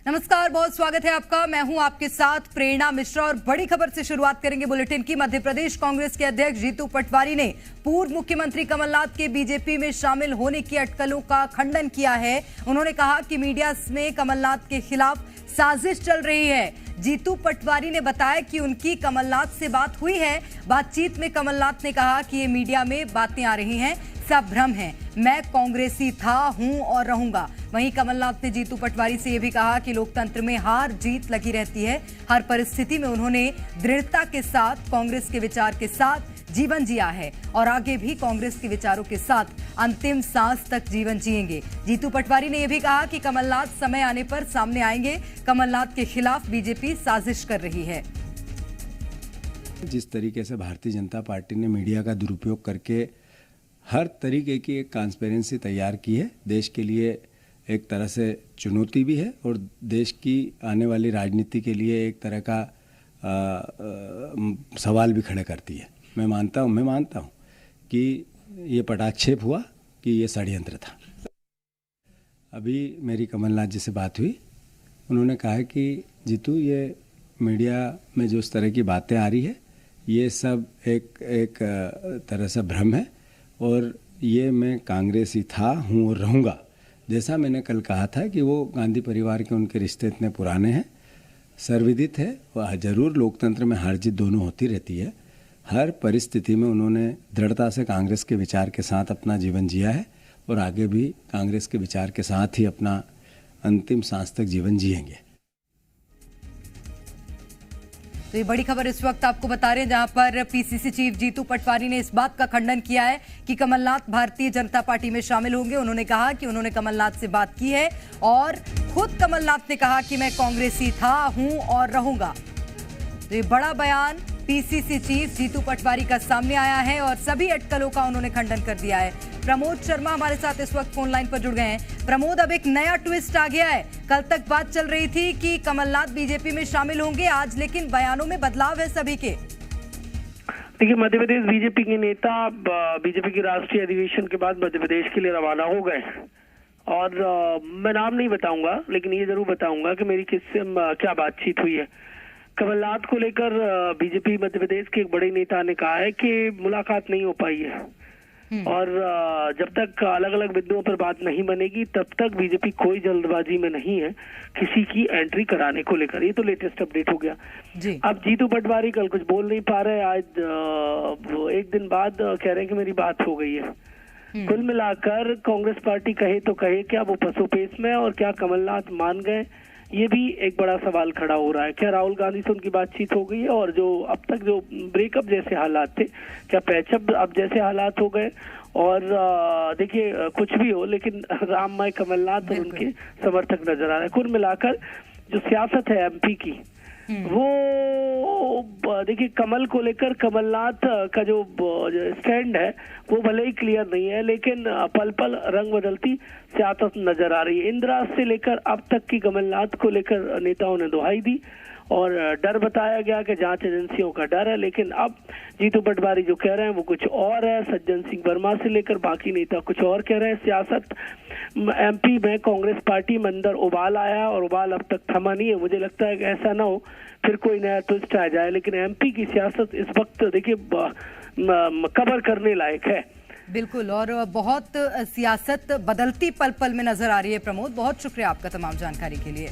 नमस्कार, बहुत स्वागत है आपका। मैं हूं आपके साथ प्रेरणा मिश्रा और बड़ी खबर से शुरुआत करेंगे बुलेटिन की। मध्य प्रदेश कांग्रेस के अध्यक्ष जीतू पटवारी ने पूर्व मुख्यमंत्री कमलनाथ के बीजेपी में शामिल होने की अटकलों का खंडन किया है। उन्होंने कहा कि मीडिया में कमलनाथ के खिलाफ साजिश चल रही है। जीतू पटवारी ने बताया कि उनकी कमलनाथ से बात हुई है। बातचीत में कमलनाथ ने कहा कि ये मीडिया में बातें आ रही हैं, सब भ्रम है, मैं कांग्रेसी था, हूं और रहूंगा। वहीं कमलनाथ ने जीतू पटवारी से यह भी कहा कि लोकतंत्र में हार जीत लगी रहती है। हर परिस्थिति में उन्होंने दृढ़ता के साथ कांग्रेस के विचार के साथ जीवन जिया है और आगे भी कांग्रेस के विचारों के साथ अंतिम सांस तक जीवन जिएंगे। जीतू पटवारी ने यह भी कहा कि कमलनाथ समय आने पर सामने आएंगे। कमलनाथ के खिलाफ बीजेपी साजिश कर रही है। जिस तरीके से भारतीय जनता पार्टी ने मीडिया का दुरुपयोग करके हर तरीके की एक ट्रांसपेरेंसी तैयार की है, देश के लिए एक तरह से चुनौती भी है और देश की आने वाली राजनीति के लिए एक तरह का सवाल भी खड़े करती है। मैं मानता हूँ कि ये पटाक्षेप हुआ, कि ये षड्यंत्र था। अभी मेरी कमलनाथ जी से बात हुई, उन्होंने कहा कि जीतू, ये मीडिया में जो इस तरह की बातें आ रही है, ये सब एक तरह से भ्रम है और ये मैं कांग्रेसी था, हूँ और रहूँगा। जैसा मैंने कल कहा था कि वो गांधी परिवार के उनके रिश्ते इतने पुराने हैं, सर्वविदित है, वह जरूर लोकतंत्र में हार जीत दोनों होती रहती है। हर परिस्थिति में उन्होंने दृढ़ता से कांग्रेस के विचार के साथ अपना जीवन जिया है और आगे भी कांग्रेस के विचार के साथ ही अपना अंतिम सांस तक जीवन जिएंगे। तो ये बड़ी खबर इस वक्त आपको बता रहे हैं, जहां पर पीसीसी चीफ जीतू पटवारी ने इस बात का खंडन किया है कि कमलनाथ भारतीय जनता पार्टी में शामिल होंगे। उन्होंने कहा कि उन्होंने कमलनाथ से बात की है और खुद कमलनाथ ने कहा कि मैं कांग्रेसी था, हूं और रहूंगा। तो ये बड़ा बयान पीसीसी चीफ जीतू पटवारी का सामने आया है और सभी अटकलों का उन्होंने खंडन कर दिया है। प्रमोद शर्मा हमारे साथ इस वक्त फोन लाइन पर जुड़ गए हैं। प्रमोद, अब एक नया ट्विस्ट आ गया है। कल तक बात चल रही थी कि कमलनाथ बीजेपी में शामिल होंगे, आज लेकिन बयानों में बदलाव है सभी के। देखिए, मध्य प्रदेश बीजेपी के नेता बीजेपी के राष्ट्रीय अधिवेशन के बाद मध्य प्रदेश के लिए रवाना हो गए और मैं नाम नहीं बताऊंगा, लेकिन ये जरूर बताऊंगा कि मेरी किससे क्या बातचीत हुई है। कमलनाथ को लेकर बीजेपी मध्य प्रदेश के एक बड़े नेता ने कहा है कि मुलाकात नहीं हो पाई है और जब तक अलग अलग बिंदुओं पर बात नहीं बनेगी तब तक बीजेपी कोई जल्दबाजी में नहीं है किसी की एंट्री कराने को लेकर। ये तो लेटेस्ट अपडेट हो गया जी। अब जीतू पटवारी कल कुछ बोल नहीं पा रहे, आज एक दिन बाद कह रहे हैं कि मेरी बात हो गई है। कुल मिलाकर कांग्रेस पार्टी कहे तो कहे क्या वो पसोपेश में, और क्या कमलनाथ मान गए, ये भी एक बड़ा सवाल खड़ा हो रहा है। क्या राहुल गांधी से उनकी बातचीत हो गई है और जो अब तक जो ब्रेकअप जैसे हालात थे, क्या पैचअप अब जैसे हालात हो गए? और देखिए, कुछ भी हो, लेकिन राममय कमलनाथ और उनके समर्थक नजर आ रहे हैं। कुल मिलाकर जो सियासत है एमपी की, वो देखिए कमल को लेकर कमलनाथ का जो स्टैंड है वो भले ही क्लियर नहीं है, लेकिन पल पल रंग बदलती सियासत नजर आ रही है। इंदिरा से लेकर अब तक की कमलनाथ को लेकर नेताओं ने दुहाई दी और डर बताया गया कि जांच एजेंसियों का डर है, लेकिन अब जीतू पटवारी जो कह रहे हैं वो कुछ और है। सज्जन सिंह वर्मा से लेकर बाकी नेता कुछ और कह रहे हैं। सियासत एमपी में कांग्रेस पार्टी में अंदर उबाल आया और उबाल अब तक थमा नहीं है। मुझे लगता है कि ऐसा ना हो फिर कोई नया ट्विस्ट आ जाए, लेकिन एमपी की सियासत इस वक्त देखिए कवर करने लायक है। बिल्कुल, और बहुत सियासत बदलती पल पल में नजर आ रही है। प्रमोद, बहुत शुक्रिया आपका तमाम जानकारी के लिए।